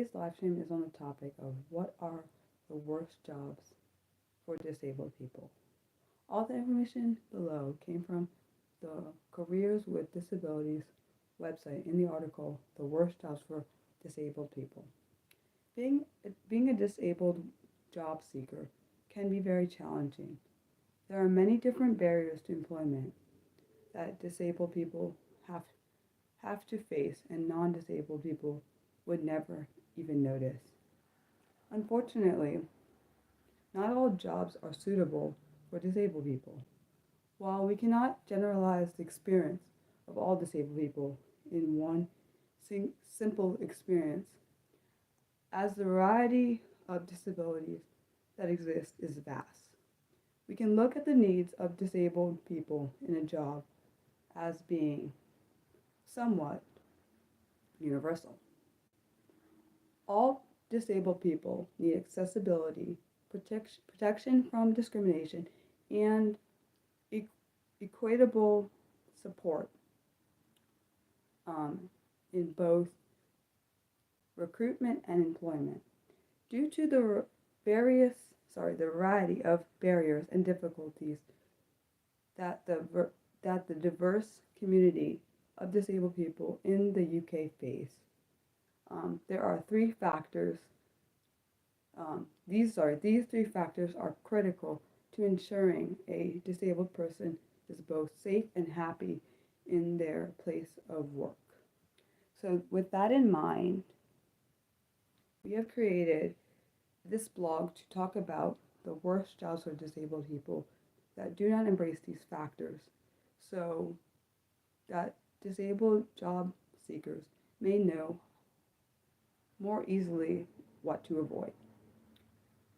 Today's live stream is on the topic of what are the worst jobs for disabled people. All the information below came from the Careers with Disabilities website in the article, The Worst Jobs for Disabled People. Being a disabled job seeker can be very challenging. There are many different barriers to employment that disabled people have to face and non-disabled people would never even notice. Unfortunately, not all jobs are suitable for disabled people. While we cannot generalize the experience of all disabled people in one simple experience, as the variety of disabilities that exist is vast, we can look at the needs of disabled people in a job as being somewhat universal. All disabled people need accessibility, protection from discrimination, and equitable support in both recruitment and employment. Due to the variety of barriers and difficulties that the diverse community of disabled people in the UK face, there are three factors. These three factors are critical to ensuring a disabled person is both safe and happy in their place of work. So with that in mind, we have created this blog to talk about the worst jobs for disabled people that do not embrace these factors, so that disabled job seekers may know more easily what to avoid.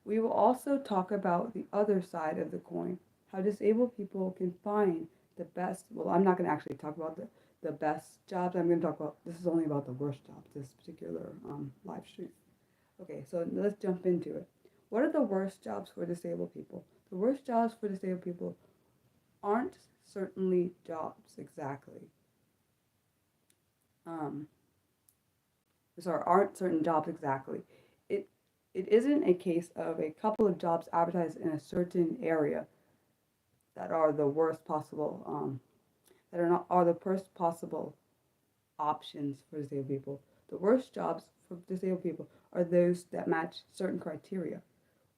We will also talk about the other side of the coin, how disabled people can find the best. Well, I'm not going to actually talk about the best jobs. I'm going to talk about, this is only about the worst jobs, this particular live stream. Okay, so let's jump into it. What are the worst jobs for disabled people? The worst jobs for disabled people aren't certainly jobs exactly. Aren't certain jobs exactly. It isn't a case of a couple of jobs advertised in a certain area that are the worst possible, are the worst possible options for disabled people. The worst jobs for disabled people are those that match certain criteria,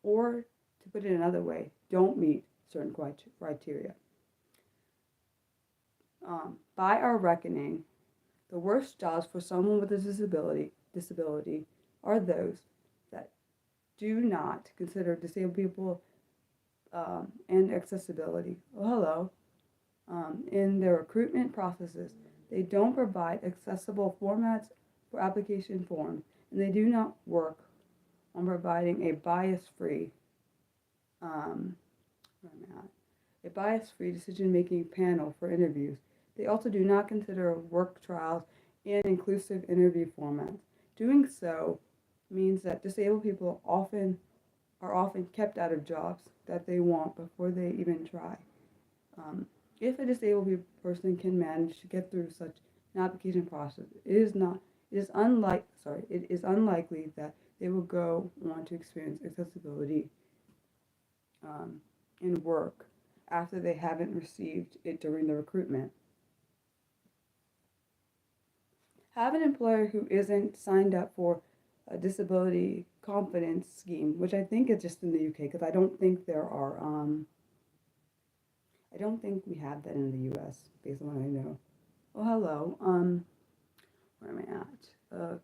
or to put it another way, don't meet certain criteria. By our reckoning, the worst jobs for someone with a disability are those that do not consider disabled people and accessibility. Oh, hello. In their recruitment processes, they don't provide accessible formats for application forms, and they do not work on providing a bias-free decision-making panel for interviews. They also do not consider work trials and inclusive interview formats. Doing so means that disabled people are often kept out of jobs that they want before they even try. If a disabled person can manage to get through such an application process, it is unlikely that they will go on to experience accessibility in work after they haven't received it during the recruitment. Have an employer who isn't signed up for a disability confidence scheme, which I think is just in the UK, because I don't think we have that in the US, based on what I know. Oh, hello. Where am I at?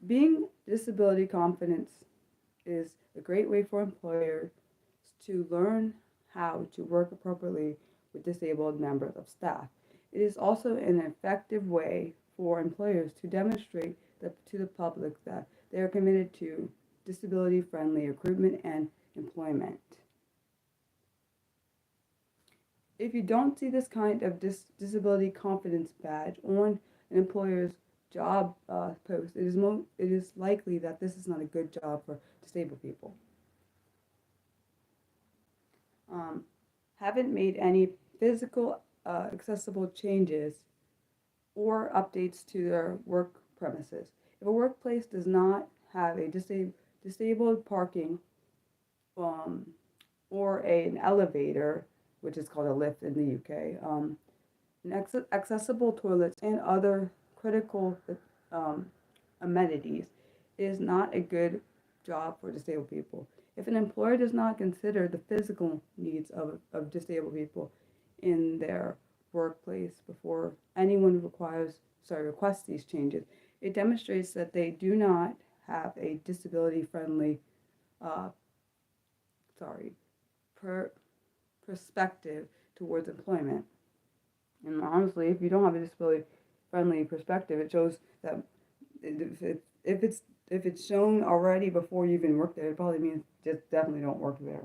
Being disability confidence is a great way for employers to learn how to work appropriately with disabled members of staff. It is also an effective way for employers to demonstrate to the public that they are committed to disability-friendly recruitment and employment. If you don't see this kind of disability confidence badge on an employer's job post, it is likely that this is not a good job for disabled people. Haven't made any physical accessible changes or updates to their work premises. If a workplace does not have a disabled parking um, or an elevator, which is called a lift in the UK, accessible toilets, and other critical um, amenities, is not a good job for disabled people. If an employer does not consider the physical needs of disabled people in their workplace before anyone requests these changes, it demonstrates that they do not have a disability friendly uh, sorry per perspective towards employment. And honestly, if you don't have a disability friendly perspective, it shows that if it's shown already before you even work there, it probably means just definitely don't work there.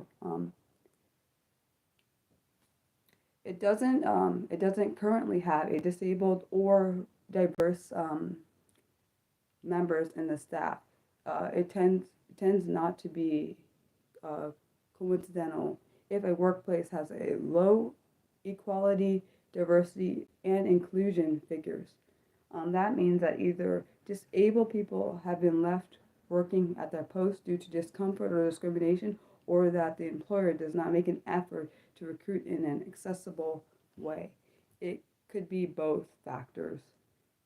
It doesn't currently have a disabled or diverse members in the staff. It tends not to be uh, coincidental if a workplace has a low equality, diversity, and inclusion figures. That means that either disabled people have been left working at their post due to discomfort or discrimination, or that the employer does not make an effort to recruit in an accessible way. It could be both factors.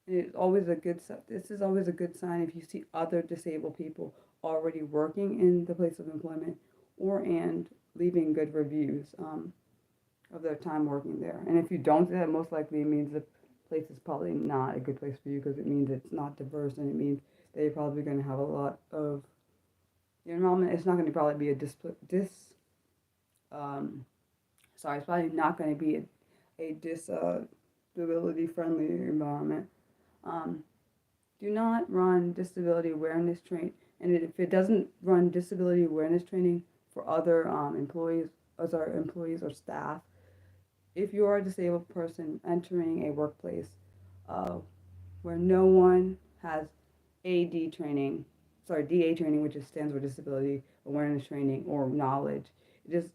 It's always a good this is always a good sign if you see other disabled people already working in the place of employment or and leaving good reviews of their time working there. And if you don't see that, most likely it means the place is probably not a good place for you because it means it's not diverse and it means that you're probably going to have a lot of your environment. It's not going to probably be a um, it's probably not going to be a disability friendly environment. Um, do not run disability awareness training, and if it doesn't run disability awareness training for other employees or staff, if you are a disabled person entering a workplace uh, where no one has DA training, which stands for disability awareness training or knowledge, it is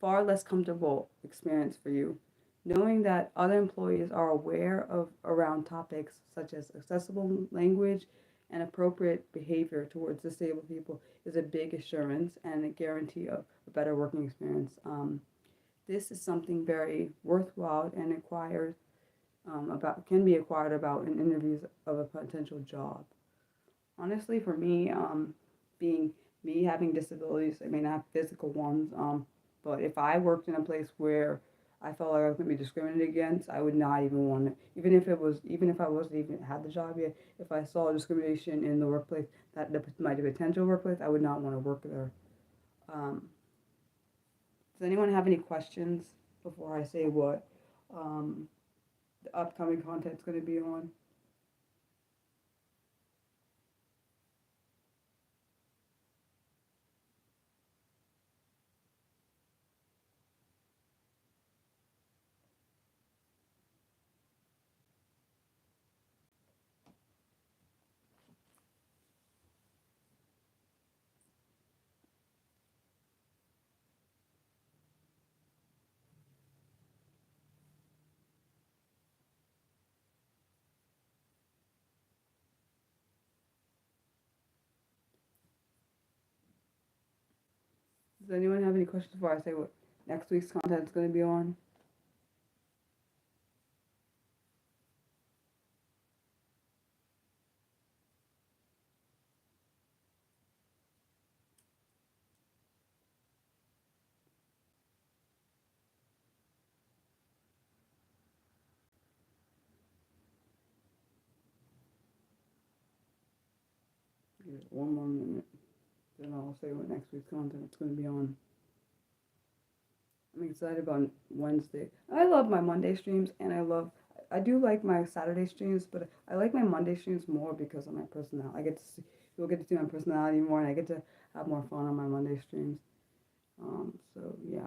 far less comfortable experience for you. Knowing that other employees are aware of around topics such as accessible language and appropriate behavior towards disabled people is a big assurance and a guarantee of a better working experience. This is something very worthwhile and acquired about can be acquired about in interviews of a potential job. Honestly, for me, being me having disabilities, I may not have physical ones, but if I worked in a place where I felt like I was going to be discriminated against, I would not even want to, even if I wasn't even had the job yet, if I saw discrimination in the workplace, my potential workplace, I would not want to work there. Um, does anyone have any questions before I say what um, the upcoming content's going to be on? Does anyone have any questions before I say what next week's content is going to be on? Give it one more minute, then I'll say what next week's content is going to be on. I'm excited about Wednesday. I love my Monday streams, and I do like my Saturday streams, but I like my Monday streams more because of my personality. You'll get to see my personality more, and I get to have more fun on my Monday streams. So yeah.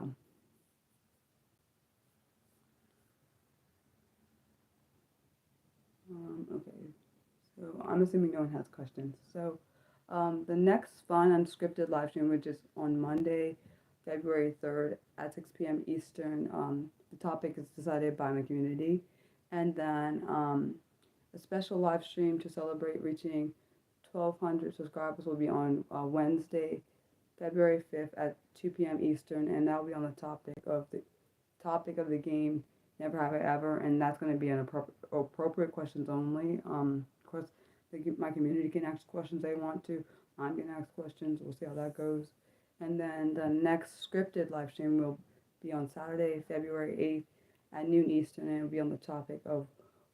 Okay. So I'm assuming no one has questions. So the next fun unscripted live stream, which is on Monday, February 3rd at 6 p.m. Eastern. The topic is decided by my community. And then A special live stream to celebrate reaching 1,200 subscribers will be on Wednesday, February 5th at 2 p.m. Eastern, and that'll be on the topic of the game Never Have I Ever, and that's going to be an appropriate questions only. Of course, my community can ask questions they want to. I'm going to ask questions. We'll see how that goes. And then the next scripted live stream will be on Saturday, February 8th at noon Eastern, and it'll be on the topic of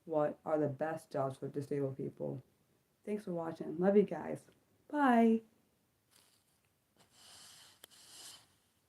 what are the best jobs for disabled people. Thanks for watching. Love you guys. Bye.